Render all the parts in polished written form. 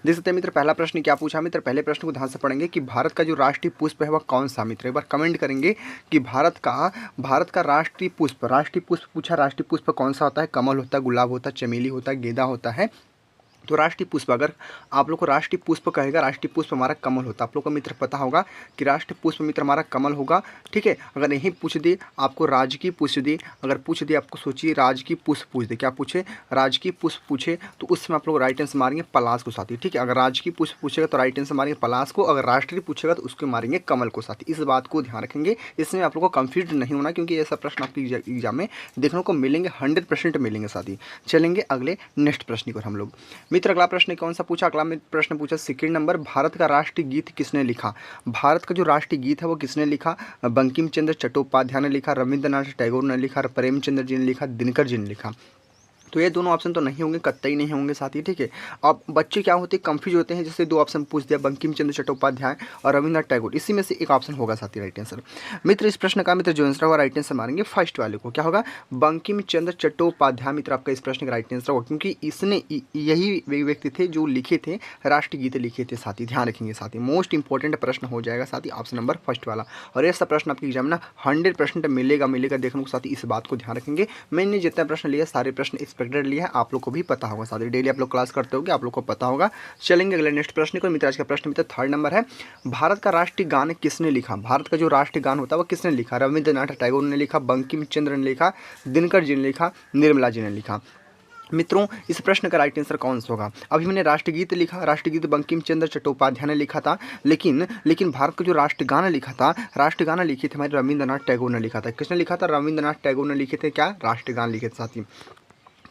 देख सकते हैं मित्र पहला प्रश्न क्या पूछा मित्र। पहले प्रश्न को ध्यान से पढ़ेंगे कि भारत का जो राष्ट्रीय पुष्प है वह कौन सा मित्र। एक बार कमेंट करेंगे कि भारत का राष्ट्रीय पुष्प पूछा। राष्ट्रीय पुष्प कौन सा होता है? कमल होता है, गुलाब होता है, चमेली होता है, गेंदा होता है। तो राष्ट्रीय पुष्प, अगर आप लोग को राष्ट्रीय पुष्प कहेगा, राष्ट्रीय पुष्प हमारा कमल होता है। आप लोग को मित्र पता होगा कि राष्ट्रीय पुष्प मित्र हमारा कमल होगा। ठीक है, अगर यही पूछ दे आपको राजकीय पूछ दे, अगर पूछ दे आपको, सोचिए राजकीय पुष्प पूछ दे, क्या पूछे? राजकीय पुष्प पूछे तो उसमें आप लोग राइट आंसर मारेंगे पलाश को साथी। ठीक है, अगर राजकीय पुष्प पूछेगा तो राइट आंसर मारेंगे पलाश को, अगर राष्ट्रीय पूछेगा तो उसको मारेंगे कमल को साथी। इस बात को ध्यान रखेंगे, इसमें आप लोग को कंफ्यूज नहीं होना, क्योंकि ऐसा प्रश्न आपके एग्जाम में देखने को मिलेंगे, 100% मिलेंगे साथी। चलेंगे अगले नेक्स्ट प्रश्न को हम लोग मित्र। अगला प्रश्न कौन सा पूछा? अगला प्रश्न पूछा सेकंड नंबर, भारत का राष्ट्रीय गीत किसने लिखा? भारत का जो राष्ट्रीय गीत है वो किसने लिखा? बंकिम चंद्र चट्टोपाध्याय ने लिखा, रविंद्रनाथ टैगोर ने लिखा, प्रेमचंद्र जी ने लिखा, दिनकर जी ने लिखा। तो ये दोनों ऑप्शन तो नहीं होंगे, कतई नहीं होंगे साथी। ठीक है, अब बच्चे क्या होते हैं, कंफ्यूज होते हैं, जैसे दो ऑप्शन पूछ दिया, बंकिम चंद्र चट्टोपाध्याय और रविंद्रनाथ टैगोर, इसी में से एक ऑप्शन होगा साथी राइट आंसर। मित्र इस प्रश्न का मित्र जो आंसर होगा राइट आंसर मारेंगे फर्स्ट वाले को, क्या होगा? बंकिम चंद्र चट्टोपाध्याय मित्र आपका इस प्रश्न का राइट आंसर होगा, क्योंकि इसने यही व्यक्ति थे जो लिखे थे राष्ट्रीय गीत लिखे थे साथी। ध्यान रखेंगे साथी, मोस्ट इंपॉर्टेंट प्रश्न हो जाएगा साथी ऑप्शन नंबर फर्स्ट वाला। और ऐसा प्रश्न आपके एग्जाम में 100% मिलेगा देखने को साथी, इस बात को ध्यान रखेंगे। मैंने जितना प्रश्न लिया सारे प्रश्न एक्सपेक्टेड लिया है, आप लोग को भी पता होगा साथी, डेली आप लोग क्लास करते होगे, आप लोग को पता होगा। चलेंगे अगले नेक्स्ट प्रश्न को मित्र। आज का प्रश्न मित्र थर्ड नंबर है, भारत का राष्ट्रीय गान किसने लिखा? भारत का जो राष्ट्रीय गान होता है वो किसने लिखा? रविंद्रनाथ टैगोर ने लिखा, बंकिम चंद्र ने लिखा, दिनकर जी ने लिखा, निर्मला जी ने लिखा। मित्रों इस प्रश्न का राइट आंसर कौन सा होगा? अभी मैंने राष्ट्रीय गीत लिखा, राष्ट्रीय गीत बंकिम चंद्र चट्टोपाध्याय ने लिखा था, लेकिन भारत का जो राष्ट्रीय गाना लिखा था, राष्ट्रीय गाना लिखे थे हमारे रविंद्रनाथ टैगोर ने लिखा था। किसने लिखा था? रविंद्रनाथ टैगोर ने लिखे थे क्या? राष्ट्रीय गान लिखे थे साथी।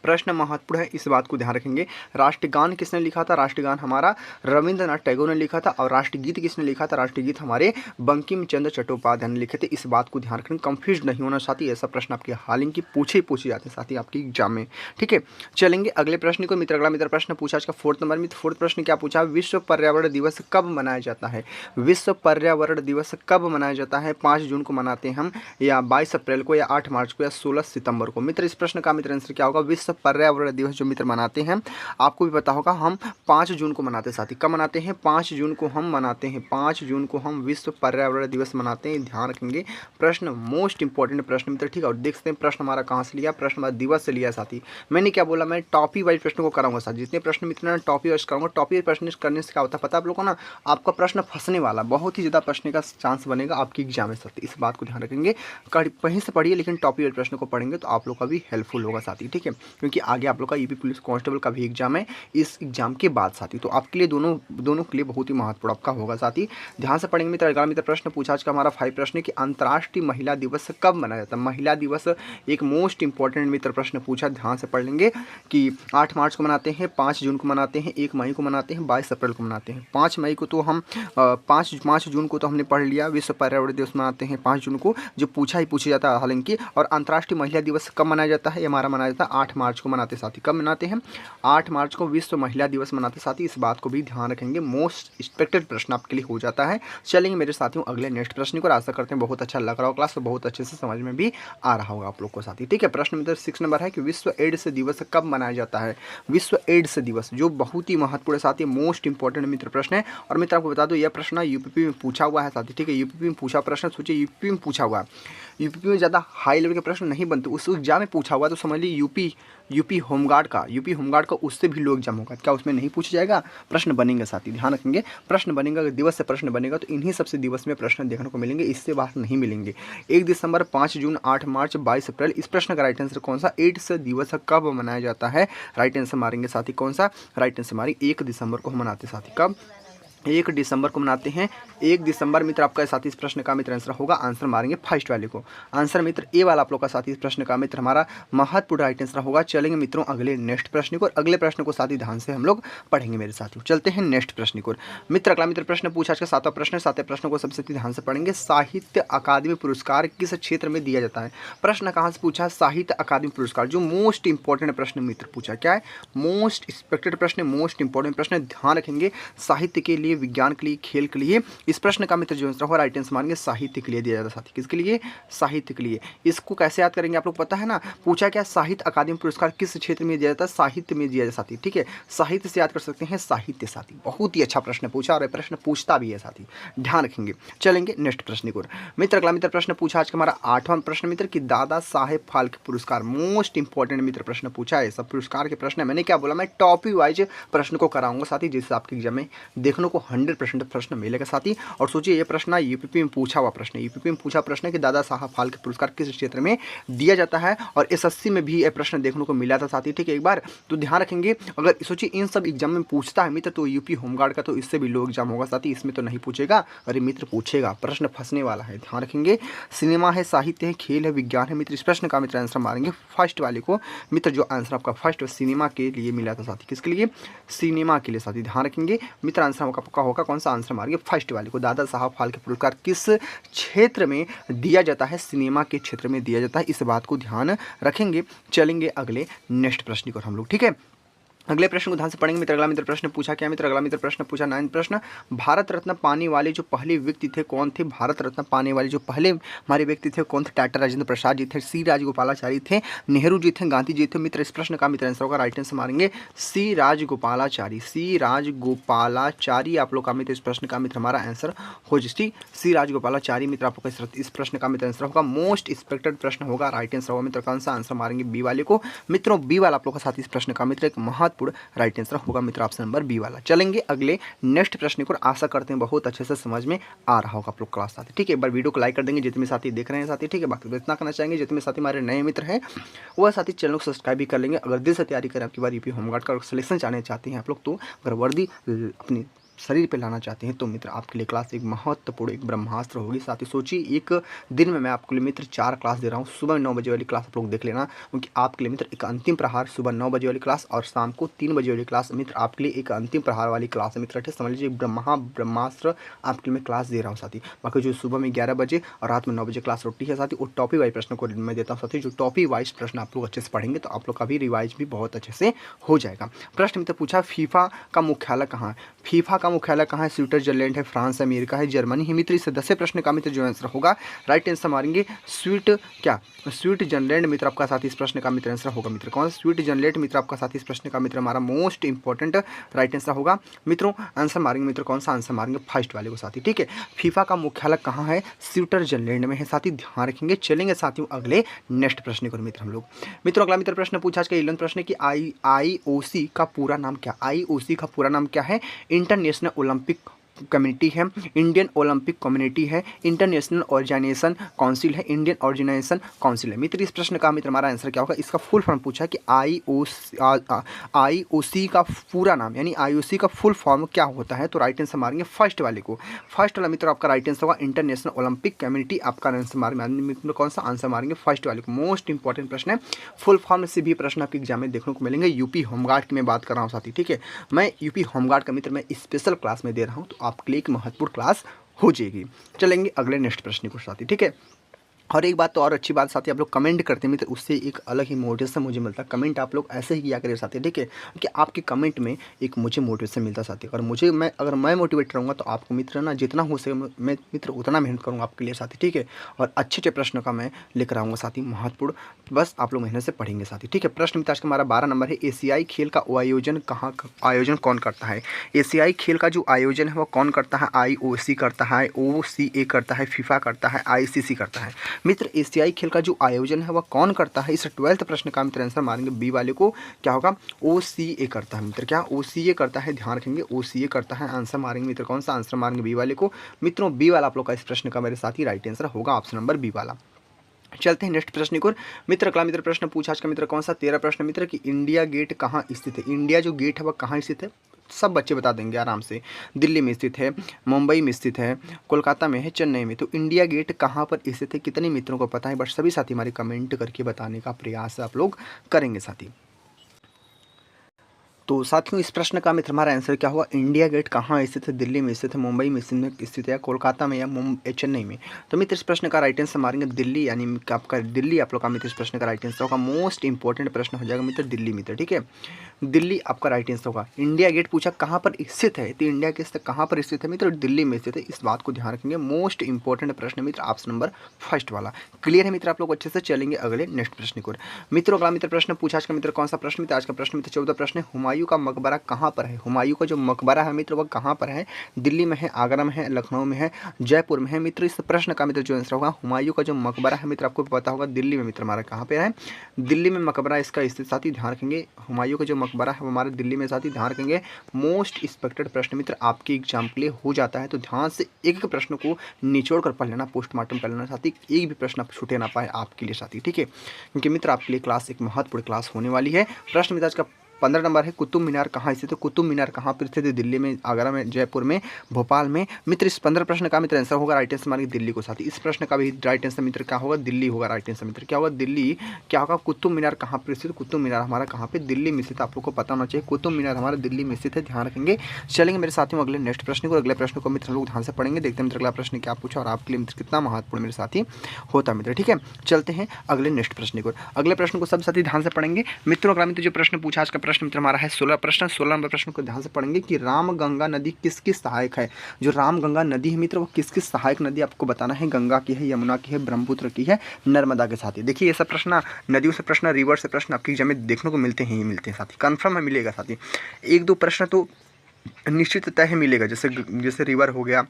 प्रश्न महत्वपूर्ण है, इस बात को ध्यान रखेंगे। राष्ट्रगान किसने लिखा था? राष्ट्रगान हमारा रविंद्रनाथ टैगोर ने लिखा था। और राष्ट्रगीत किसने लिखा था? राष्ट्रगीत हमारे बंकिम चंद्र चट्टोपाध्याय ने लिखे थे। इस बात को ध्यान रखें, कंफ्यूज नहीं होना साथी, ऐसा प्रश्न आपके हालांकि पूछे जाते हैं साथी आपके एग्जाम में। ठीक है, चलेंगे अगले प्रश्न को मित्र। अगला मित्र प्रश्न पूछा आज का फोर्थ नंबर में। फोर्थ प्रश्न क्या पूछा? विश्व पर्यावरण दिवस कब मनाया जाता है? विश्व पर्यावरण दिवस कब मनाया जाता है? 5 जून को मनाते हैं हम, या 22 अप्रैल को, या 8 मार्च को, या 16 सितंबर को? मित्र इस प्रश्न का मित्र आंसर क्या होगा? विश्व पर्यावरण दिवस जो मित्र मनाते हैं, आपको भी पता होगा, हम 5 जून को मनाते हैं साथी। कब मनाते हैं? 5 जून को हम मनाते हैं, 5 जून को हम विश्व पर्यावरण दिवस मनाते हैं। ध्यान रखेंगे, प्रश्न मोस्ट इंपॉर्टेंट प्रश्न मित्र। ठीक है, और देख सकते हैं प्रश्न हमारा कहाँ से लिया? प्रश्न हमारा दिवस से लिया साथी। मैंने क्या बोला? मैं टॉपिक वाइज प्रश्न को कराऊंगा साथ, जितने प्रश्न मित्र टॉपिक वाइज कराऊंगा। टॉपिक प्रश्न करने से क्या होता है पता है आप लोगों को ना? आपका प्रश्न फंसने वाला, बहुत ही ज़्यादा प्रश्न का चांस बनेगा आपकी एग्जाम में साथी। इस बात को ध्यान रखेंगे, कहीं से पढ़िए लेकिन टॉपिक वाइज प्रश्न को पढ़ेंगे तो आप लोग का भी हेल्पफुल होगा साथी। ठीक है, क्योंकि आगे आप लोग का यूपी पुलिस कांस्टेबल का भी एग्जाम है इस एग्जाम के बाद साथी, तो आपके लिए दोनों के लिए बहुत ही महत्वपूर्ण आपका होगा साथी। ध्यान से पढ़ेंगे मित्र। अगला मित्र प्रश्न पूछा आज का हमारा 5 प्रश्न कि अंतर्राष्ट्रीय महिला दिवस कब मनाया जाता है? महिला दिवस एक मोस्ट इंपॉर्टेंट मित्र प्रश्न पूछा, ध्यान से पढ़ लेंगे कि 8 मार्च को मनाते हैं, 5 जून को मनाते हैं, 1 मई को मनाते हैं, 22 अप्रैल को मनाते हैं। 5 मई को तो हम 5 जून को तो हमने पढ़ लिया, विश्व पर्यावरण दिवस मनाते हैं 5 जून को, जो पूछा जाता है हालांकि। और अंतर्राष्ट्रीय महिला दिवस कब मनाया जाता है? हमारा मनाया जाता है 8 मार्च को मनाते साथी। कब मनाते हैं? 8 मार्च को विश्व महिला दिवस मनाते साथी। इस बात को भी ध्यान रखेंगे, मोस्ट एक्सपेक्टेड प्रश्न आपके लिए हो जाता है। चलेंगे मेरे साथियों अगले नेक्स्ट प्रश्न को। आशा करते हैं बहुत अच्छा लग रहा होगा क्लास, तो बहुत अच्छे से समझ में भी आ रहा होगा आप लोग को साथी। ठीक है, प्रश्न मित्र 6 नंबर है कि विश्व एड्स दिवस कब मनाया जाता है? विश्व एड्स दिवस जो बहुत ही महत्वपूर्ण साथी, मोस्ट इंपॉर्टेंट मित्र प्रश्न है। और मित्र आपको बता दो यह प्रश्न यूपी में पूछा हुआ है साथी। ठीक है, यूपी में पूछा प्रश्न, सोचिए यूपी में पूछा हुआ है। यूपी में ज़्यादा हाई लेवल के प्रश्न नहीं बनते, उस एग्जाम में पूछा हुआ, तो समझ लीजिए यूपी होमगार्ड का उससे भी लो एग्जाम होगा, क्या उसमें नहीं पूछा जाएगा? प्रश्न बनेंगे साथी, ध्यान रखेंगे प्रश्न बनेगा। अगर दिवस से प्रश्न बनेगा तो इन्हीं सबसे दिवस में प्रश्न देखने को मिलेंगे, इससे बाहर नहीं मिलेंगे। 1 दिसंबर, 5 जून, 8 मार्च, 22 अप्रैल। इस प्रश्न का राइट आंसर कौन सा? एड्स दिवस कब मनाया जाता है? राइट आंसर मारेंगे साथी कौन सा? राइट आंसर मारेंगे 1 दिसंबर को हम मनाते साथी। कब? 1 दिसंबर को मनाते हैं। 1 दिसंबर मित्र आपका साथी इस प्रश्न का मित्र आंसर होगा, आंसर मारेंगे फर्स्ट वाले को। आंसर मित्र ए वाला आप लोग का साथी इस प्रश्न का मित्र हमारा महत्वपूर्ण राइट आंसर होगा। चलेंगे मित्रों अगले नेक्स्ट प्रश्न को, और अगले प्रश्न को साथी ध्यान से हम लोग पढ़ेंगे मेरे साथियों। चलते हैं नेक्स्ट प्रश्न को मित्र। अगला मित्र प्रश्न पूछा आज का 7वां प्रश्न। 7वें प्रश्न को सबसे ध्यान से पढ़ेंगे। साहित्य अकादमी पुरस्कार किस क्षेत्र में दिया जाता है? प्रश्न कहाँ से पूछा? साहित्य अकादमी पुरस्कार, जो मोस्ट इंपॉर्टेंट प्रश्न मित्र पूछा। क्या है? मोस्ट एक्सपेक्टेड प्रश्न, मोस्ट इंपॉर्टेंट प्रश्न। ध्यान रखेंगे साहित्य के लिए लिए, विज्ञान के लिए, खेल के लिए। इस प्रश्न का मित्र जो आंसर होगा राइट आंसर मानेंगे साहित्य के लिए दिया जाता है साथी। किसके लिए? साहित्य के लिए। इसको कैसे याद करेंगे आप लोग पता है ना, पूछा क्या साहित्य अकादमी पुरस्कार किस क्षेत्र में दिया जाता है? साहित्य में दिया जाता है साथी। ठीक है, साहित्य से याद कर सकते हैं साहित्य साथी। बहुत ही अच्छा प्रश्न पूछा और ये प्रश्न पूछता भी है साथी, ध्यान रखेंगे। चलेंगे नेक्स्ट प्रश्न की ओर। मित्र अगला मित्र प्रश्न पूछा आज का हमारा 8वां प्रश्न मित्र कि दादा साहेब फाल्के पुरस्कार, मोस्ट इंपॉर्टेंट मित्र प्रश्न पूछा है। सब पुरस्कार के प्रश्न मैंने क्या बोला, मैं टॉपिक वाइज प्रश्न को कराऊंगा साथी, जिससे आपके एग्जाम में देखने को 100% प्रश्न मिलेगा साथी। और सोचिए ये प्रश्न यूपीपी में पूछा हुआ प्रश्न, यूपीपी में पूछा प्रश्न है कि दादा साहब फाल्के पुरस्कार किस क्षेत्र में दिया जाता है, और एसएससी में भी यह प्रश्न देखने को मिला था साथी। ठीक है, एक बार तो ध्यान रखेंगे। अगर सोचिए इन सब एग्जाम में पूछता है मित्र तो यूपी होमगार्ड का तो इससे भी लो एग्जाम होगा साथी, इसमें तो नहीं पूछेगा। अरे मित्र पूछेगा, प्रश्न फंसने वाला है, ध्यान रखेंगे। सिनेमा है, साहित्य है, खेल है, विज्ञान है मित्र, इस प्रश्न का मित्र आंसर मारेंगे फर्स्ट वाले को। मित्र जो आंसर आपका फर्स्ट सिनेमा के लिए मिला था साथी, किसके लिए? सिनेमा के लिए साथी, ध्यान रखेंगे। मित्र आंसर आपका होगा कौन सा? आंसर मारेंगे फर्स्ट वाले को। दादा साहब फाल्के पुरस्कार किस क्षेत्र में दिया जाता है? सिनेमा के क्षेत्र में दिया जाता है, इस बात को ध्यान रखेंगे। चलेंगे अगले नेक्स्ट प्रश्न को हम लोग, ठीक है। अगले प्रश्न को ध्यान से पढ़ेंगे मित्र। अगला मित्र प्रश्न पूछा क्या मित्र? अगला मित्र प्रश्न पूछा 9 प्रश्न, भारत रत्न पाने वाले जो पहले व्यक्ति थे कौन थे? भारत रत्न पाने वाले जो पहले हमारे व्यक्ति थे कौन थे? डॉक्टर राजेंद्र प्रसाद जी थे, सी राजगोपालाचारी थे, नेहरू जी थे, गांधी जी थे। मित्र इस प्रश्न का मित्र आंसर होगा राइट आंसर मारेंगे सी राजगोपालाचारी, सी राजगोपालाचारी आप लोग का मित्र इस प्रश्न का मित्र हमारा आंसर हो जिसकी सी राजगोपालाचारी मित्र आप लोग इस प्रश्न का मित्र आंसर होगा। मोस्ट एक्सपेक्टेड प्रश्न होगा, राइट आंसर होगा मित्र कौन सा? आंसर मारेंगे बी वाले को। मित्रों बी वाला आप लोग का साथ इस प्रश्न का मित्र एक राइट आंसर होगा मित्र ऑप्शन नंबर बी वाला। चलेंगे अगले नेक्स्ट प्रश्न को, आशा करते हैं बहुत अच्छे से समझ में आ रहा होगा आप लोग क्लास साथी। ठीक है, एक बार वीडियो को लाइक कर देंगे जितने साथी देख रहे हैं साथी। ठीक है, बाकी तो इतना करना चाहेंगे जितने साथी हमारे नए मित्र हैं वह साथी चैनल को सब्सक्राइब भी कर लेंगे। अगर दिल से तैयारी करें आपकी बार यूपी होमगार्ड का सिलेक्शन चाहने चाहते हैं आप लोग, तो अगर वर्दी अपनी शरीर पे लाना चाहते हैं तो मित्र आपके लिए क्लास एक महत्वपूर्ण एक ब्रह्मास्त्र होगी। साथ ही सोचिए एक दिन में मैं आपके लिए मित्र 4 क्लास दे रहा हूँ। सुबह 9 बजे वाली क्लास आप लोग देख लेना, क्योंकि आपके लिए मित्र एक अंतिम प्रहार सुबह 9 बजे वाली क्लास और शाम को 3 बजे वाली क्लास मित्र आपके लिए एक अंतिम प्रहार वाली क्लास है मित्र। ठीक समझ लीजिए ब्रह्मास्त्र आपके लिए मैं क्लास दे रहा हूँ साथी। बाकी जो सुबह में 11 बजे और रात में 9 बजे क्लास रोटी है साथी, वो टॉपिक वाइज प्रश्न को मैं देता हूँ साथी। जो टॉपिक वाइज प्रश्न आप लोग अच्छे से पढ़ेंगे तो आप लोग का भी रिवाइज भी बहुत अच्छे से हो जाएगा। प्रश्न मित्र पूछा फीफा का मुख्यालय कहाँ है? फीफा का मुख्यालय कहाँ है? स्विट्जरलैंड है, फ्रांस है, अमेरिका है, जर्मनी है। मित्र इस 10 प्रश्न का मित्र जो आंसर होगा राइट आंसर मारेंगे स्विट्जरलैंड मित्र आपका साथ इस प्रश्न का मित्र आंसर होगा। मित्र कौन? स्विट्जरलैंड मित्र आपका साथ इस प्रश्न का मित्र हमारा मोस्ट इंपॉर्टेंट राइट आंसर होगा। मित्रों आंसर मारेंगे मित्र कौन सा? आंसर मारेंगे फर्स्ट वाले को साथी। ठीक है, फीफा का मुख्यालय कहाँ है? स्विट्जरलैंड में है साथी, ध्यान रखेंगे। चलेंगे साथियों अगले नेक्स्ट प्रश्न को मित्र हम लोग। मित्रों अगला मित्र प्रश्न पूछा आज का 11 प्रश्न की IOC का पूरा नाम क्या? IOC का पूरा नाम क्या है? इंटरनेशनल ओलंपिक कम्युनिटी है, इंडियन ओलंपिक कम्युनिटी है, इंटरनेशनल ऑर्गेनाइजेशन काउंसिल है, इंडियन ऑर्गेनाइजेशन काउंसिल है। मित्र इस प्रश्न का मित्र हमारा आंसर क्या होगा? इसका फुल फॉर्म पूछा कि IOC का पूरा नाम यानी IOC का फुल फॉर्म क्या होता है? तो राइट आंसर मारेंगे फर्स्ट वाले को। फर्स्ट वाला मित्र आपका राइट आंसर होगा इंटरनेशनल ओलंपिक कम्युनिटी, आपका आंसर मारेंगे कौन सा? आंसर मारेंगे फर्स्ट वाले को। मोस्ट इंपॉर्टेंट प्रश्न है, फुल फॉर्म से भी प्रश्न आपके एग्जाम में देखने को मिलेंगे। यूपी होमगार्ड की मैं बात कर रहा हूँ साथी। ठीक है, मैं यूपी होमगार्ड का मित्र मैं स्पेशल क्लास में दे रहा हूँ, तो आपके लिए एक महत्वपूर्ण क्लास हो जाएगी। चलेंगे अगले नेक्स्ट प्रश्न को साथी। ठीक है, और एक बात तो और अच्छी बात साथी, आप लोग कमेंट करते हैं तो उससे एक अलग ही मोटिवेशन मुझे मिलता है। कमेंट आप लोग ऐसे ही किया करें साथी। ठीक है, क्योंकि आपके कमेंट में एक मुझे मोटिवेशन मिलता है साथी। और मुझे अगर मैं मोटिवेट रहूँगा तो आपको मित्र ना जितना हो सके मैं मित्र उतना मेहनत करूँगा आपके लिए साथी। ठीक है, और अच्छे प्रश्नों का मैं लेकर आऊँगा साथी महत्वपूर्ण, बस आप लोग मेहनत से पढ़ेंगे साथी। ठीक है, प्रश्न मित्र आज का हमारा 12 नंबर है, एशियाई खेल का आयोजन कौन करता है? एशियाई खेल का जो आयोजन है वो कौन करता है? IOC करता है, OCA करता है, फीफा करता है, ICC करता है। मित्र एशियाई खेल का जो आयोजन है वह कौन करता है? इस 12th प्रश्न का मित्र आंसर मारेंगे बी वाले को। क्या होगा? OCA करता है मित्र। क्या? OCA करता है, ध्यान रखेंगे OCA करता है। आंसर मारेंगे मित्र कौन सा? आंसर मारेंगे बी वाले को। मित्रों बी वाला आप लोग का इस प्रश्न का मेरे साथ ही राइट आंसर होगा ऑप्शन नंबर बी वाला। चलते हैं नेक्स्ट प्रश्न को। मित्र अगला मित्र प्रश्न पूछा आज का मित्र कौन सा? 13 प्रश्न मित्र कि इंडिया गेट कहाँ स्थित है? इंडिया जो गेट है वह कहाँ स्थित है? सब बच्चे बता देंगे आराम से। दिल्ली में स्थित है, मुंबई में स्थित है, कोलकाता में है, चेन्नई में। तो इंडिया गेट कहाँ पर स्थित है? कितने मित्रों को पता है? बस सभी साथी हमारे कमेंट करके बताने का प्रयास आप लोग करेंगे साथी। तो साथियों इस प्रश्न का मित्र हमारा आंसर क्या होगा, इंडिया गेट कहाँ स्थित है, दिल्ली में स्थित है, मुंबई में स्थित है, या कोलकाता में, या चेन्नई में। तो मित्र इस प्रश्न का राइट आंसर मारेंगे दिल्ली, यानी आपका दिल्ली आप लोग का मित्र इस प्रश्न का राइट आंसर होगा। मोस्ट इंपॉर्टेंट प्रश्न हो जाएगा मित्र दिल्ली मित्र, ठीक है, दिल्ली आपका राइट आंसर होगा। इंडिया गेट पूछा कहाँ पर स्थित है, तो इंडिया गेट कहाँ पर स्थित है मित्र, दिल्ली में स्थित है, इस बात को ध्यान रखेंगे। मोस्ट इंपॉर्टेंट प्रश्न मित्र ऑप्शन नंबर फर्स्ट वाला। क्लियर है मित्र, आप लोग अच्छे से चलेंगे अगले नेक्स्ट प्रश्न को। मित्रों अगला मित्र प्रश्न पूछा आज का मित्र कौन सा प्रश्न मित्र, आज का प्रश्न मित्र 14 प्रश्न है, हुमायूं का मकबरा कहाँ पर है। हुमायूं का जो मकबरा है मित्र वह कहाँ पर है, दिल्ली में है, आगरा में है, लखनऊ में है, जयपुर में है। मित्र इस प्रश्न का मित्र जो आंसर होगा, हुमायूं का जो मकबरा है मित्र आपको पता होगा दिल्ली में मित्र हमारा कहाँ पे है, दिल्ली में मकबरा इसका स्थित। साथ ही ध्यान रखेंगे हुमायूं का जो मकबरा है वो हमारे दिल्ली में। साथ ही ध्यान रखेंगे मोस्ट एक्सपेक्टेड प्रश्न मित्र आपके एग्जाम के लिए हो जाता है, तो ध्यान से एक एक प्रश्न को निचोड़ कर पढ़ लेना, पोस्टमार्टम कर लेना। साथ ही एक भी प्रश्न छूटे ना पाए आपके लिए साथी, ठीक है, क्योंकि मित्र आपके लिए क्लास एक महत्वपूर्ण क्लास होने वाली है। प्रश्न मित्र आज का 15 नंबर है, कुतुब मीनार कहाँ स्थित है। कुतुब मीनार कहाँ पर स्थित है, दिल्ली में, आगरा में, जयपुर में, भोपाल में। मित्र इस 15 प्रश्न का मित्र आंसर होगा राइट आंसर मानिए दिल्ली को। साथ ही इस प्रश्न का भी राइट आंसर मित्र क्या होगा, दिल्ली होगा। राइट आंसर मित्र क्या होगा, दिल्ली। क्या होगा, कुतुब मीनार कहाँ पर स्थित, कुतुब मीनार हमारा कहाँ पे, दिल्ली में स्थित। आप लोग को पता होना चाहिए कुतुब मीनार हमारा दिल्ली में स्थित है, ध्यान रखेंगे। चलेंगे मेरे साथियों अगले नेक्स्ट प्रश्न को। अगले प्रश्न को मित्र हम लोग ध्यान से पढ़ेंगे, देखते हैं मित्र अगला प्रश्न क्या पूछा और आपके लिए मित्र कितना महत्वपूर्ण मेरे साथी होता है मित्र, ठीक है। चलते हैं अगले नेक्स्ट प्रश्न को। अगले प्रश्न को सब साथी ध्यान से पढ़ेंगे। मित्रों अगला मित्र जो प्रश्न पूछा आज का प्रश्न मित्र हमारा है 16 नंबर प्रश्न को ध्यान से पढ़ेंगे कि रामगंगा नदी किसकी सहायक है। जो रामगंगा नदी है मित्र वो किसकी सहायक नदी आपको बताना है, गंगा की है, यमुना की है, ब्रह्मपुत्र की है, नर्मदा के साथी। देखिए ये सब प्रश्न नदियों से प्रश्न, रिवर से प्रश्न आपकी एग्जाम में देखने को मिलते हैं, ही मिलते हैं साथी, कन्फर्म है मिलेगा साथी। एक दो प्रश्न तो निश्चिततः है मिलेगा, जैसे रिवर हो गया,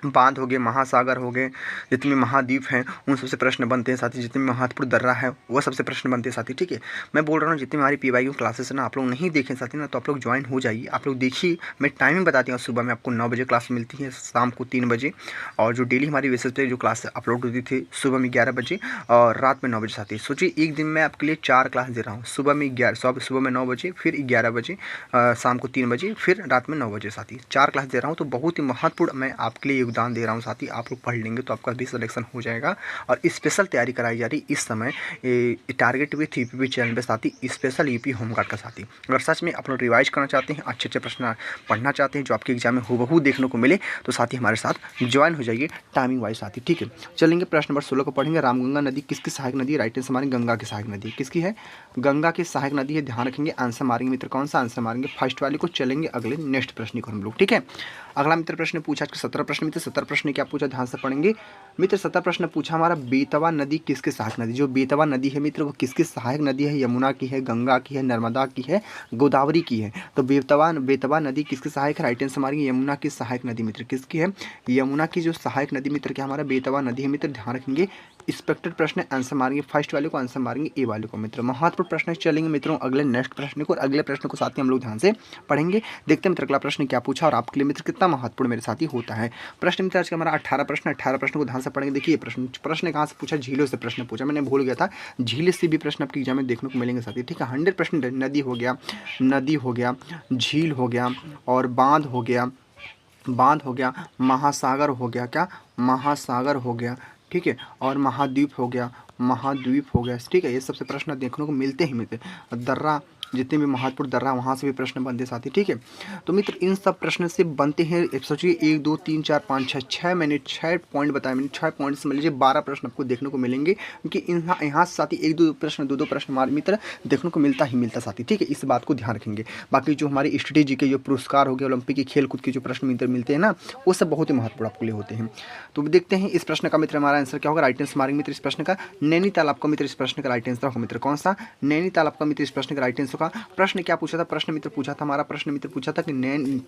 बांध हो गए, महासागर हो गए, जितने महाद्वीप हैं उन सबसे प्रश्न बनते हैं साथी, जितने महत्वपूर्ण दर्रा है वह सबसे प्रश्न बनते हैं साथी, ठीक है। मैं बोल रहा हूँ जितनी हमारी PYQ क्लासेस है ना, आप लोग नहीं देखें साथी ना, तो आप लोग ज्वाइन हो जाइए। आप लोग देखिए, मैं टाइमिंग बताती हूँ, सुबह में आपको 9 बजे क्लास मिलती है, शाम को 3 बजे, और जो डेली हमारी बेसिस पे जो क्लास अपलोड होती थी सुबह में 11 बजे और रात में 9 बजे साथी। सोचिए एक दिन में आपके लिए 4 क्लास दे रहा हूँ, सुबह में 9 बजे, फिर 11 बजे, शाम को 3 बजे, फिर रात में 9 बजे साथी, 4 क्लास दे रहा हूँ। तो बहुत ही महत्वपूर्ण मैं आपके लिए योगदान दे रहा हूँ साथी। आप लोग पढ़ लेंगे तो आपका भी सिलेक्शन हो जाएगा। और स्पेशल तैयारी कराई जा रही इस समय टारगेट विथ यूपी चैनल पे साथी, स्पेशल यूपी होमगार्ड का साथी। अगर सच में आप लोग रिवाइज करना चाहते हैं, अच्छे अच्छे प्रश्न पढ़ना चाहते हैं जो आपके एग्जाम में हूबहू देखने को मिले, तो साथी हमारे साथ ज्वाइन हो जाइए टाइमिंग वाइज साथी, ठीक है। चलेंगे प्रश्न नंबर 16 को पढ़ेंगे। रामगंगा नदी किसकी सहायक नदी है, राइट आंसर हमारी गंगा की सहायक नदी। किसकी है, गंगा की सहायक नदी है, ध्यान रखेंगे। आंसर मारेंगे मित्र कौन सा, आंसर मारेंगे फर्स्ट वाले को। चलेंगे अगले नेक्स्ट प्रश्न को हम लोग, ठीक है। अगला मित्र प्रश्न पूछा 17 प्रश्न मित्र, 17 प्रश्न क्या पूछा ध्यान से पढ़ेंगे मित्र। 17 प्रश्न पूछा हमारा बेतवा नदी किसकी सहायक नदी। जो बेतवा नदी है मित्र वो किसकी सहायक नदी है, यमुना की है, गंगा की है, नर्मदा की है, गोदावरी की है। तो बेतवा नदी किसकी सहायक है, राइट आंसर मारेंगे यमुना की सहायक नदी मित्र। किसकी है, यमुना की जो सहायक नदी मित्र क्या हमारा बेतवा नदी है मित्र, ध्यान रखेंगे। एक्सपेक्टेड प्रश्न आंसर मारेंगे फर्स्ट वाले को, आंसर मारेंगे ए वाले को मित्र। महत्वपूर्ण प्रश्न चलेंगे मित्रों अगले नेक्स्ट प्रश्न को, और अगले प्रश्न को साथ ही हम लोग ध्यान से पढ़ेंगे। देखते हैं मित्र अगला प्रश्न क्या पूछा और आपके लिए मित्र कितना महत्वपूर्ण मेरे साथ ही होता है। प्रश्न मित्र आज का हमारा 18 प्रश्न को ध्यान से पढ़ेंगे। देखिए प्रश्न कहाँ से पूछा, झीलों से प्रश्न पूछा, मैंने भूल गया था, झील से भी प्रश्न आपके एग्जाम में देखने को मिलेंगे साथी, ठीक है। 100 प्रश्न नदी हो गया, झील हो गया, और बांध हो गया, महासागर हो गया, क्या महासागर हो गया, ठीक है, और महाद्वीप हो गया, ठीक है। ये सबसे प्रश्न देखने को मिलते ही मिलते। दर्रा, जितने भी महत्वपूर्ण दर्रा वहाँ से भी प्रश्न बनते साथी, ठीक है। तो मित्र इन सब प्रश्न से बनते हैं, सोचिए 1 2 3 4 5 6 मैंने 6 पॉइंट बताए, मैंने 6 पॉइंट से मान लीजिए 12 प्रश्न आपको देखने को मिलेंगे, क्योंकि यहाँ से साथी 1 2 प्रश्न 2 प्रश्न हमारे मित्र देखने को मिलता ही मिलता साथी, ठीक है। इस बात को ध्यान रखेंगे। बाकी जो हमारी स्ट्रेटेजी के जो पुरस्कार हो गए, ओलंपिक की खेल कूद के जो प्रश्न मित्र मिलते हैं ना, वो सब बहुत ही महत्वपूर्ण आपके लिए होते हैं। तो देखते हैं इस प्रश्न का मित्र हमारा आंसर क्या होगा, राइट आंसर मारेंगे मित्र इस प्रश्न का नैनीताल। आपका मित्र इस प्रश्न का राइट आंसर होगा मित्र कौन सा, नैनीताल आपका मित्र इस प्रश्न का राइट आंसर होगा। प्रश्न क्या पूछा था, प्रश्न मित्र पूछा था हमारा, प्रश्न मित्र पूछा था कि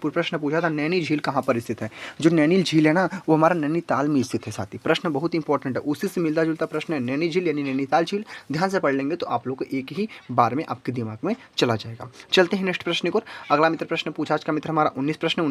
प्रश्न पूछा था नैनी झील कहाँ पर स्थित है। जो नैनी झील है ना वो हमारा नैनीताल में स्थित है साथी। प्रश्न बहुत इंपॉर्टेंट है, उसी से मिलता जुलता प्रश्न है, नैनी झील यानी नैनीताल झील। ध्यान से पढ़ लेंगे तो आप लोग को एक ही बार में आपके दिमाग में चला जाएगा। चलते हैं नेक्स्ट प्रश्न को। अगला मित्र प्रश्न पूछा आज का मित्र हमारा 19 प्रश्न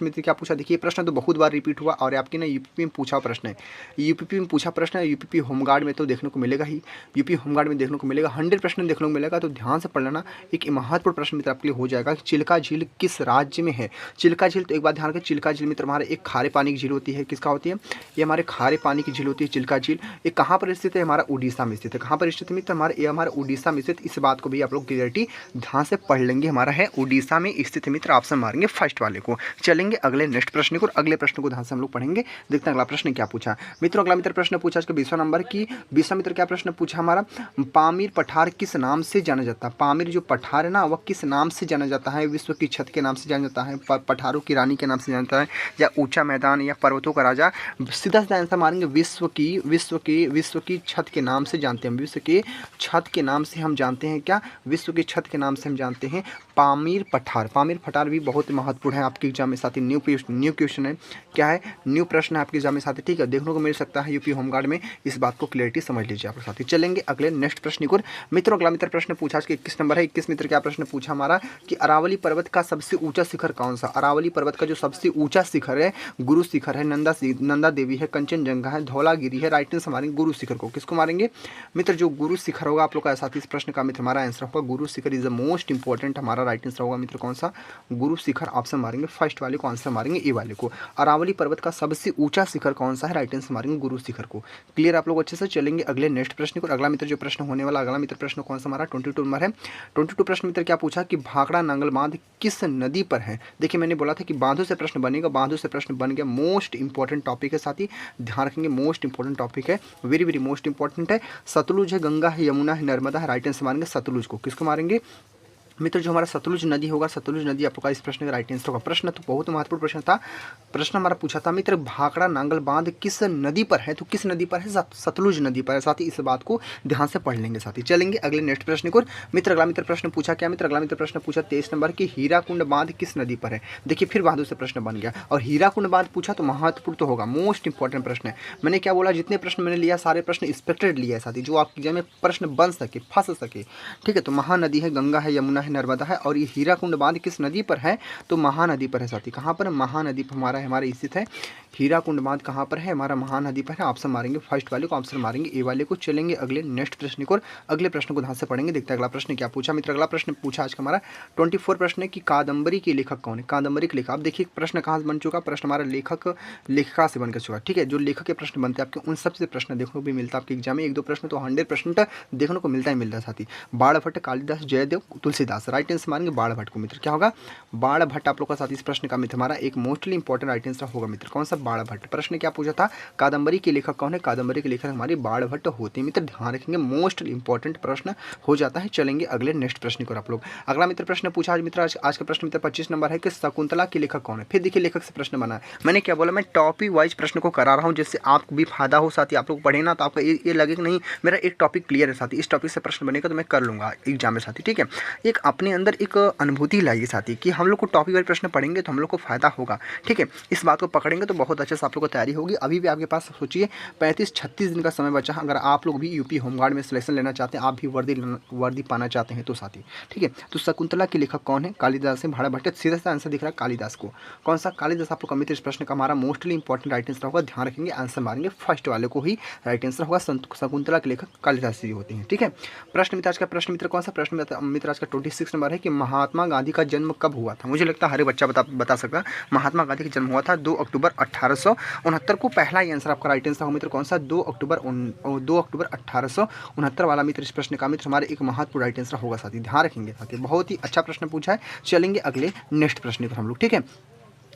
मित्र क्या पूछा। देखिए प्रश्न तो बहुत बार रिपीट हुआ और आपके ना यूपी में पूछा प्रश्न है, यूपी में पूछा प्रश्न है, यूपी होमगार्ड में तो देखने को मिलेगा ही, यूपी होमगार्ड में देखने को मिलेगा, 100 प्रश्न देखने को मिलेगा। तो ध्यान से पढ़ लेना, करना। एक महत्वपूर्ण प्रश्न मित्र आपके लिए हो जाएगा कि चिल्का झील किस राज्य में है। चिल्का झील, तो एक बात ध्यान रखें, चिल्का झील मित्र हमारे एक खारे पानी की झील होती है। किसका होती है? ये हमारे खारे पानी की झील होती है चिल्का झील। ये कहाँ पर स्थित है? हमारा उड़ीसा में स्थित है। कहाँ पर स्थित है मित्र? ये हमारा उड़ीसा में स्थित। इस बात को भी आप लोग क्लियरिटी ध्यान से पढ़ लेंगे। हमारा है उड़ीसा में स्थित है मित्र, ऑप्शन मारेंगे फर्स्ट वाले को। चलेंगे अगले नेक्स्ट प्रश्न को, और अगले प्रश्न को ध्यान से हम लोग पढ़ेंगे। देखते हैं अगला प्रश्न क्या पूछा मित्रों। अगला मित्र प्रश्न पूछा इसका 20वां नंबर की 20वां मित्र क्या प्रश्न पूछा हमारा, पामीर पठार किस नाम से जाना जाता है? पामीर जो पठार है ना, वह किस नाम से जाना जाता है? विश्व की छत के नाम से जाना जाता है, पठारों की रानी के नाम से जाना जाता है, या ऊंचा मैदान, या पर्वतों का राजा? सीधा सीधा आंसर मारेंगे विश्व की छत के नाम से जानते हैं। विश्व की छत के नाम से हम जानते हैं क्या? विश्व की छत के नाम से हम जानते हैं पामीर पठार। पामीर पठार भी बहुत महत्वपूर्ण है आपके एग्जाम में साथी। न्यू क्वेश्चन है, क्या है? न्यू प्रश्न है आपके एग्जाम में साथी, ठीक है, देखने को मिल सकता है यूपी होमगार्ड में। इस बात को क्लियरिटी समझ लीजिए आप साथी। चलेंगे अगले नेक्स्ट प्रश्न को मित्रों। अगला मित्र प्रश्न पूछा इसके 21 नंबर है। 21 मित्र क्या प्रश्न पूछा हमारा कि अरावली पर्वत का सबसे ऊंचा शिखर कौन सा? अरावली पर्वत का जो सबसे ऊंचा शिखर है, गुरु शिखर है, नंदा देवी है, कंचनजंगा है, धौलागिरी है। राइट आंसर मारेंगे गुरु शिखर को। किसको मारेंगे मित्र? जो गुरु शिखर होगा आप लोग का साथी। इस प्रश्न का मित्र हमारा आंसर होगा Guru Shikhar is the most important. हमारा राइट आंसर होगा मित्र कौन सा? गुरु शिखर। ऑप्शन मारेंगे फर्स्ट वाले को, आंसर मारेंगे ए वाले को। अरावली पर्वत का सबसे ऊंचा शिखर कौन सा है? राइट आंसर मारेंगे गुरु शिखर को। क्लियर आप लोग अच्छे से। चलेंगे अगले नेक्स्ट प्रश्न को। अगला मित्र जो प्रश्न होने वाला, अगला मित्र प्रश्न कौन सा हमारा 22 नंबर है। 22 प्रश्न मित्र क्या पूछा कि भाखड़ा नांगल बांध किस नदी पर है? देखिए मैंने बोला था कि बांधों से प्रश्न बनेगा, बांधों से प्रश्न बन गया। मोस्ट इंपॉर्टेंट टॉपिक है साथी, ध्यान रखेंगे, मोस्ट इंपॉर्टेंट टॉपिक है, वेरी वेरी मोस्ट इंपॉर्टेंट है। सतलुज है, गंगा है, यमुना है, नर्मदा है। राइट आंसर मारेंगे सतलुज को। किसको मारेंगे मित्र? जो हमारा सतलुज नदी होगा, सतलुज नदी आप लोग का इस प्रश्न का राइट आंसर होगा। प्रश्न तो बहुत महत्वपूर्ण प्रश्न था। प्रश्न हमारा पूछा था मित्र भाखड़ा नांगल बांध किस नदी पर है? तो किस नदी पर है? सतलुज नदी पर है साथी। इस बात को ध्यान से पढ़ लेंगे साथी। चलेंगे अगले नेक्स्ट प्रश्न को मित्र। अगला मित्र प्रश्न पूछा क्या मित्र? अगला मित्र प्रश्न पूछा 23 नंबर की हीराकुंड बांध किस नदी पर है? देखिए फिर बांधों से प्रश्न बन गया, और हीराकुंड बांध पूछा तो महत्वपूर्ण तो होगा, मोस्ट इंपॉर्टेंट प्रश्न है। मैंने क्या बोला, जितने प्रश्न मैंने लिया सारे प्रश्न एक्सपेक्टेड लिया है साथी, जो आपके एग्जाम में प्रश्न बन सके, फंस सके, ठीक है। तो महानदी है, गंगा है, यमुना है, नर्मदा है, और हीराकुंड बांध किस नदी पर है? तो महानदी पर है साथी। कहाँ पर? महानदी पर हमारे स्थित है। हीराकुंड बांध कहाँ पर है? हमारा महानदी पर है। ऑप्शन मारेंगे फर्स्ट वाले को, ऑप्शन मारेंगे ए वाले को। चलेंगे अगले नेक्स्ट प्रश्न को, अगले प्रश्न को ध्यान से पढ़ेंगे। देखते हैं अगला प्रश्न क्या पूछा मित्र। अगला प्रश्न पूछा आज का हमारा 24 प्रश्न है कि कादम्बरी के लेखक कौन है? कादम्बरी के लेखक, आप देखिए प्रश्न कहाँ से बन चुका, प्रश्न हमारा लेखिका से बनकर चुका, ठीक है। जो लेखक के प्रश्न बनते हैं आपके, उन सबसे प्रश्न देखने को भी मिलता है आपके एग्जाम में। 1-2 प्रश्न तो 100% देखने को मिलता है साथी। बाणभट्ट, कालिदास, जयदेव, तुलसीदास। राइट आंसर मारेंगे बाणभट्ट को मित्र। क्या होगा? बाणभट्ट आप लोग का साथ इस प्रश्न का मित्र हमारा एक मोस्टली इंपॉर्टेंट राइट आंसर होगा मित्र। कौन सा? बाणभट्ट। प्रश्न क्या पूछा था? कादम्बरी के लेखक कौन है? कादम्बरी के लेखक हमारे बाणभट्ट होते हैं मित्र, ध्यान रखेंगे, मोस्ट इंपॉर्टेंट प्रश्न हो जाता है। चलेंगे अगले नेक्स्ट प्रश्न को आप लोग। अगला मित्र प्रश्न पूछा आज मित्र, आज का प्रश्न मित्र 25 नंबर है कि शकुंतला के लेखक कौन है? फिर देखिए लेखक से प्रश्न बना है। मैंने क्या बोला, मैं टॉपिक वाइज प्रश्न को करा रहा हूँ, जिससे आपको भी फायदा हो साथी। आप लोग पढ़े ना तो आपका ये लगे कि नहीं मेरा एक टॉपिक क्लियर है साथी, इस टॉपिक से प्रश्न बनेगा तो मैं कर लूँगा एग्जाम में साथी, ठीक है। एक अपने अंदर एक अनुभूति लाइए साथी कि हम लोग को टॉपिक वाइज प्रश्न पढ़ेंगे तो हम लोग को फायदा होगा, ठीक है। इस बात को पकड़ेंगे तो बहुत अच्छे से आप लोग को तैयारी होगी। अभी भी आपके पास सोचिए 35-36 दिन का समय बचा। अगर आप लोग भी यूपी होमगार्ड में सिलेक्शन लेना चाहते हैं, आप भी वर्दी पाना चाहते हैं तो साथी, ठीक है। तो शकुंतला के लेखक कौन है? कालिदास है। बाणभट्ट, सीधा सा आंसर दिख रहा है कालिदास को। कौन सा? कालिदास आप लोग का मित्र। इस प्रश्न का हमारा मोस्टली इंपॉर्टेंट राइट आंसर होगा, ध्यान रखेंगे, आंसर मारेंगे फर्स्ट वाले को ही राइट आंसर होगा। शकुंतला के लेखक कालिदास जी होते हैं, ठीक है। प्रश्न मित्र आज का प्रश्न मित्र कौन सा? प्रश्न मित्र आज का 26 नंबर है कि महात्मा गांधी का जन्म कब हुआ था? मुझे लगता है हर बच्चा बता सकता है। महात्मा गांधी का जन्म हुआ था 2 अक्टूबर 1869 को। पहला ही आंसर आपका राइट आंसर होगा मित्र कौन सा? 2 अक्टूबर 1869 वाला मित्र। इस प्रश्न का मित्र हमारे एक महत्वपूर्ण राइट आंसर होगा साथी, ध्यान रखेंगे साथी, बहुत ही अच्छा प्रश्न पूछा है। चलेंगे अगले नेक्स्ट प्रश्न पर हम लोग, ठीक है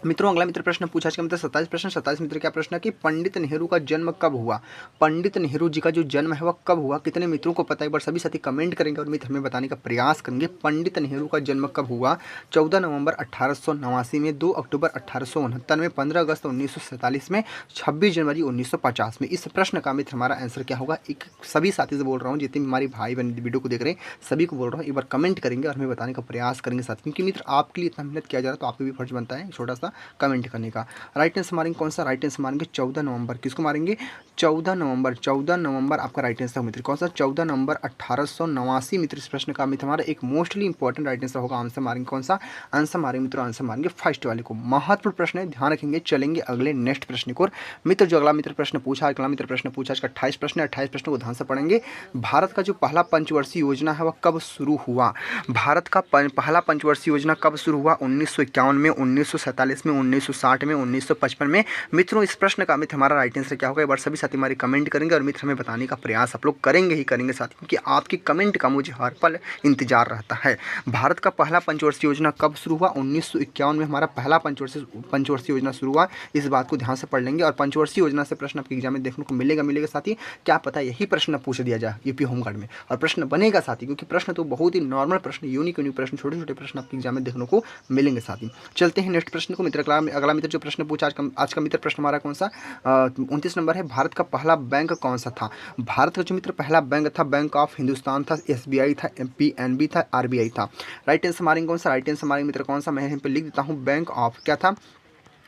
मित्रों। अगला मित्र प्रश्न पूछा इसका मतलब 27 प्रश्न। 27 मित्र क्या प्रश्न है कि पंडित नेहरू का जन्म कब हुआ? पंडित नेहरू जी का जो जन्म है वह कब हुआ? कितने मित्रों को पता है? एक बार सभी साथी कमेंट करेंगे और मित्र हमें बताने का प्रयास करेंगे। पंडित नेहरू का जन्म कब हुआ? 14 नवंबर 1889 में, 2 अक्टूबर 1869 में, 15 अगस्त 1947 में, 26 जनवरी 1950 में। इस प्रश्न का मित्र हमारा आंसर क्या होगा? एक सभी साथी से बोल रहा हूँ, जितने हमारे भाई बहन वीडियो को देख रहे हैं सभी को बोल रहा हूँ, एक बार कमेंट करेंगे और हमें बताने का प्रयास करेंगे साथ, क्योंकि मित्र आपके लिए इतना मेहनत किया जा रहा है तो आपको भी फर्ज बनता है छोटा सा कमेंट करने का। राइट आंसर मारेंगे कौन सा? राइट आंसर मारेंगे 14 नवंबर। किसको मारेंगे? 14 नवंबर। 14 नवंबर आपका राइट आंसर मित्र। कौन सा? 14 नवंबर 1889 मित्र इस प्रश्न का मित्र हमारा एक मोस्टली इंपॉर्टेंट राइट आंसर होगा। आंसर मारेंगे कौन सा? आंसर मारेंगे मित्रों, आंसर मारेंगे फर्स्ट वाले को। महत्वपूर्ण प्रश्न है, ध्यान रखेंगे। चलेंगे अगले नेक्स्ट प्रश्न को। मित्र जो अगला मित्र प्रश्न पूछा, अगला मित्र प्रश्न पूछा, इसका 28 प्रश्न है। 28 प्रश्न को ध्यान से पढ़ेंगे। भारत का जो पहला पंचवर्षीय योजना है वह कब शुरू हुआ? भारत का पहला पंचवर्षीय योजना कब शुरू हुआ? 1951 में, 1947 में, 1960 में, 1955 में। मित्रों इस प्रश्न का मित्र हमारा राइट आंसर क्या होगा? एक बार सभी साथी हमारे कमेंट करेंगे और मित्र हमें बताने का प्रयास आप लोग करेंगे ही करेंगे साथी, क्योंकि आपकी कमेंट का मुझे हर पल इंतजार रहता है। भारत का पहला पंचवर्षीय योजना कब शुरू हुआ? 1951 में हमारा पहला पंचवर्षीय योजना शुरू हुआ। इस बात को ध्यान से पढ़ लेंगे। और पंचवर्षीय योजना से प्रश्न आपके एग्जाम में देखने को मिलेगा साथी। क्या पता यही प्रश्न पूछ दिया जाए यूपी होमगार्ड में, और प्रश्न बनेगा साथी, क्योंकि प्रश्न तो बहुत ही नॉर्मल प्रश्न, यूनिक प्रश्न, छोटे छोटे प्रश्न आपके एग्जाम में देखने को मिलेंगे साथी। चलते हैं नेक्स्ट प्रश्न को मित्र। अगला मित्र जो प्रश्न पूछा आज का मित्र प्रश्न हमारा कौन सा? 29 नंबर है। भारत का पहला बैंक कौन सा था? भारत का जो मित्र पहला बैंक था, बैंक ऑफ हिंदुस्तान था, SBI था, PNB था, RBI था। राइट आंसर मारेंगे कौन सा? राइट आंसर मारेंगे मित्र कौन सा? मैं यहाँ पे लिख देता हूँ, बैंक ऑफ क्या था?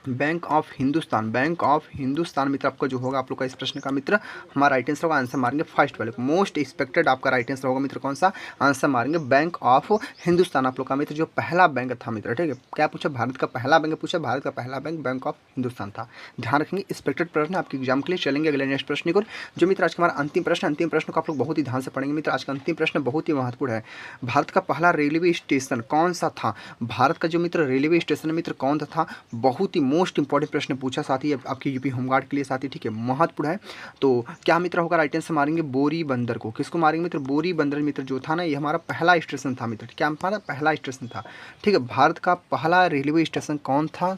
Bank of Hindustan. Bank of Hindustan मित्र आपका जो होगा आप लोग का इस प्रश्न का मित्र हमारा राइट आंसर होगा। आंसर मारेंगे फर्स्ट वाले को। मोस्ट एक्सपेक्टेड आपका राइट आंसर होगा मित्र कौन सा? आंसर मारेंगे बैंक ऑफ हिंदुस्तान आप लोग का मित्र जो पहला बैंक था मित्र। ठीक है, क्या पूछा? भारत का पहला बैंक पूछा। भारत का पहला बैंक बैंक ऑफ हिंदुस्तान था। ध्यान रखेंगे, एक्सपेक्टेड प्रश्न आपके एग्जाम के लिए। चलेंगे अगले नेक्स्ट प्रश्न को, जो मित्र आज का हमारा अंतिम प्रश्न को आप लोग बहुत ही ध्यान से पढ़ेंगे मित्र। आज का अंतिम प्रश्न बहुत ही महत्वपूर्ण है। भारत का पहला रेलवे स्टेशन कौन सा था? भारत का जो मित्र रेलवे स्टेशन मित्र कौन सा था? बहुत ही मोस्ट इंपॉर्टेंट प्रश्न पूछा साथी आपके यूपी होमगार्ड के लिए साथी। ठीक है, महत्वपूर्ण है। तो क्या मित्र होगा? राइट आंसर मारेंगे बोरी बंदर को। किसको मारेंगे मित्र? बोरी बंदर मित्र जो था ना, ये हमारा पहला स्टेशन था मित्र। क्या हमारा पहला स्टेशन था? ठीक है, भारत का पहला रेलवे स्टेशन कौन था?